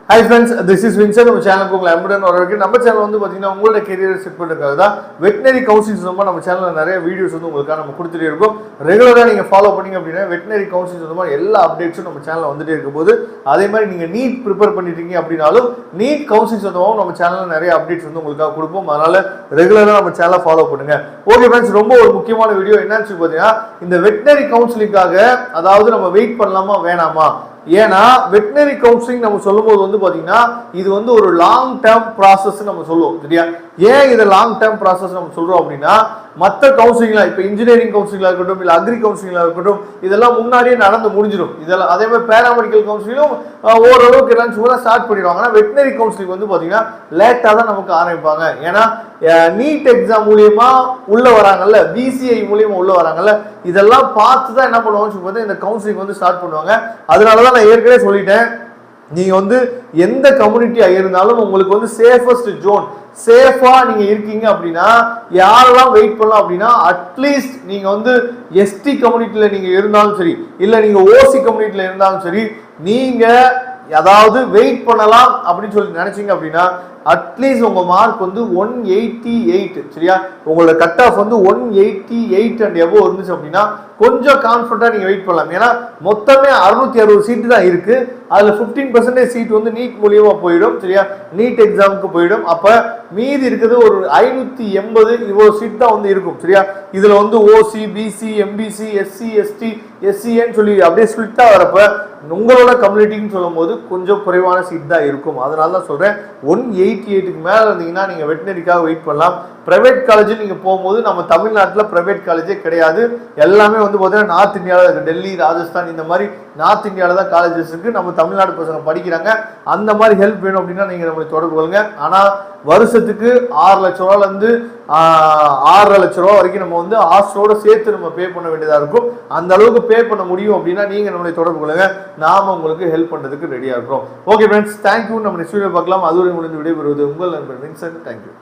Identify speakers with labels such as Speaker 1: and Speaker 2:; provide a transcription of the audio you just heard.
Speaker 1: Hi friends, this is Vincent. நம்ம சேனலுக்கு உங்களை அன்புடன் வரவேற்கிறேன். நம்ம சேனல் வந்து பாத்தீங்கன்னா உங்களோட கெரியரை செட் பண்றதுக்காக தான் வெட்டனரி கவுன்சிலிங் சம்பந்தமா நம்ம சேனல்ல நிறைய வீடியோஸ் வந்து உங்களுக்காக நம்ம கொடுத்துட்டே இருக்கோம். ரெகுலரா நீங்க ஃபாலோ பண்ணீங்க அப்படின்னா வெட்டனரி கவுன்சிலிங் சம்பந்தமா எல்லா அப்டேட்ஸும் நம்ம சேனல்ல வந்துட்டே இருக்கும்போது அதே மாதிரி நீங்க நீட் ப்ரிப்பேர் பண்ணிட்டீங்க அப்படினாலும் நீட் கவுன்சிலிங் சம்பந்தமா நம்ம சேனல்ல நிறைய அப்டேட்ஸ் வந்து உங்களுக்காக கொடுப்போம். அதனால ரெகுலரா நம்ம சேனலை ஃபாலோ பண்ணுங்க. ஓகே ஃப்ரெண்ட்ஸ், ரொம்ப ஒரு முக்கியமான வீடியோ என்னன்னு பாத்தீங்கன்னா இந்த வெட்டனரி கவுன்சிலிங்காக அதாவது நம்ம வெயிட் பண்ணலாமா வேணாமா? ஏன்னா வெட்டனரி கவுன்சிலிங் நம்ம சொல்லும்போது வந்து பாத்தீங்கன்னா இது வந்து ஒரு லாங் டேர்ம் ப்ராசஸ் நம்ம சொல்லுவோம் சரியா. ஏன் இதை லாங் டேர்ம் ப்ராசஸ் நம்ம சொல்றோம் அப்படின்னா மற்ற கவுன்சிலிங்லாம் இப்போ இன்ஜினியரிங் கவுன்சிலிங்காக இருக்கட்டும் இல்லை அக்ரி கவுன்சிலிங்காக இருக்கட்டும் இதெல்லாம் முன்னாடியே நடந்து முடிஞ்சிடும். இதெல்லாம் அதே மாதிரி பேராமெடிக்கல் கவுன்சிலிங்கும் ஓரளவுக்கு எல்லாம் சும்மா ஸ்டார்ட் பண்ணிடுவாங்க. ஆனால் வெட்டனரி கவுன்சிலிங் வந்து பார்த்தீங்கன்னா லேட்டாக தான் நமக்கு ஆரம்பிப்பாங்க. ஏன்னா நீட் எக்ஸாம் மூலியமா உள்ள வராங்கல்ல, பிசிஐ மூலியமா உள்ள வராங்கல்ல, இதெல்லாம் பார்த்து தான் என்ன பண்ணுவாங்க இந்த கவுன்சிலிங் வந்து ஸ்டார்ட் பண்ணுவாங்க. அதனாலதான் நான் ஏற்கனவே சொல்லிட்டேன், நீங்க வந்து எந்த கம்யூனிட்டியா இருந்தாலும் உங்களுக்கு வந்து சேஃபஸ்ட் ஜோன் சேஃபா நீங்க இருக்கீங்க அப்படின்னா யாரெல்லாம் வெயிட் பண்ணலாம் அப்படின்னா அட்லீஸ்ட் நீங்க வந்து எஸ்டி கம்யூனிட்டியில நீங்க இருந்தாலும் சரி இல்ல நீங்க ஓசி கம்யூனிட்டியில இருந்தாலும் சரி நீங்க அதாவது வெயிட் பண்ணலாம் அப்படின்னு சொல்லி நினைச்சீங்க அப்படின்னா அட்லீஸ்ட் உங்க மார்க் வந்து 188 சரியா, உங்களோட கட் ஆஃப் வந்து 188 அண்ட் எபோவ் இருந்துச்சு அப்படின்னா கொஞ்சம் கான்ஃபிடண்டா நீங்க வெயிட் பண்ணலாம். ஏன்னா மொத்தமே 660 சீட்டு தான் இருக்கு. அதுல 15% சீட் வந்து நீட் மூலியமா போயிடும் சரியா, நீட் எக்ஸாமுக்கு போயிடும். அப்ப மீதி இருக்குது ஒரு 580 இவ்வளவு சீட் தான் வந்து இருக்கும் சரியா. இதுல வந்து ஓசி, பிசி, எம்பிசி, எஸ்சி, எஸ்டி, எஸ்சின்னு சொல்லி அப்படியே ஸ்பிளிட்டா வரப்ப உங்களோட கம்யூனிட்டின்னு சொல்லும் போது கொஞ்சம் குறைவான சீட் தான் இருக்கும். அதனால தான் சொல்றேன் 188க்கு மேல இருந்தீங்கன்னா நீங்க வெட்டனரிக்காக வெயிட் பண்ணலாம். பிரைவேட் காலேஜ் நீங்க போகும்போது நம்ம தமிழ்நாட்டில் பிரைவேட் காலேஜே கிடையாது, எல்லாமே வந்து பார்த்தீங்கன்னா நார்த் இந்தியாவில் இருக்கு. டெல்லி, ராஜஸ்தான் இந்த மாதிரி நார்த் இந்தியாவில் தான் காலேஜஸ் இருக்கு. நம்ம தமிழ்நாடு பசங்க படிக்கிறாங்க. அந்த மாதிரி ஹெல்ப் வேணும் அப்படின்னா நீங்க நம்மளை தொடர்பு கொள்ளுங்க. ஆனா வருஷத்துக்கு 6 லட்ச ரூபாயில இருந்து 6.5 லட்ச ரூபா வரைக்கும் நம்ம வந்து ஹாஸ்டலோட சேர்த்து நம்ம பே பண்ண வேண்டியதா இருக்கும். அந்த அளவுக்கு பே பண்ண முடியும் அப்படின்னா நீங்க நம்மளை தொடர்பு கொள்ளுங்க. நாம உங்களுக்கு ஹெல்ப் பண்றதுக்கு ரெடியா இருக்கிறோம். Okay friends, thank you. நம்ம நெக்ஸ்ட் வீடியோ பார்க்கலாம். அதுவரை முடிந்து விடைபெறுவது உங்கள் நண்பர் வின்சென்ட். தேங்க்யூ.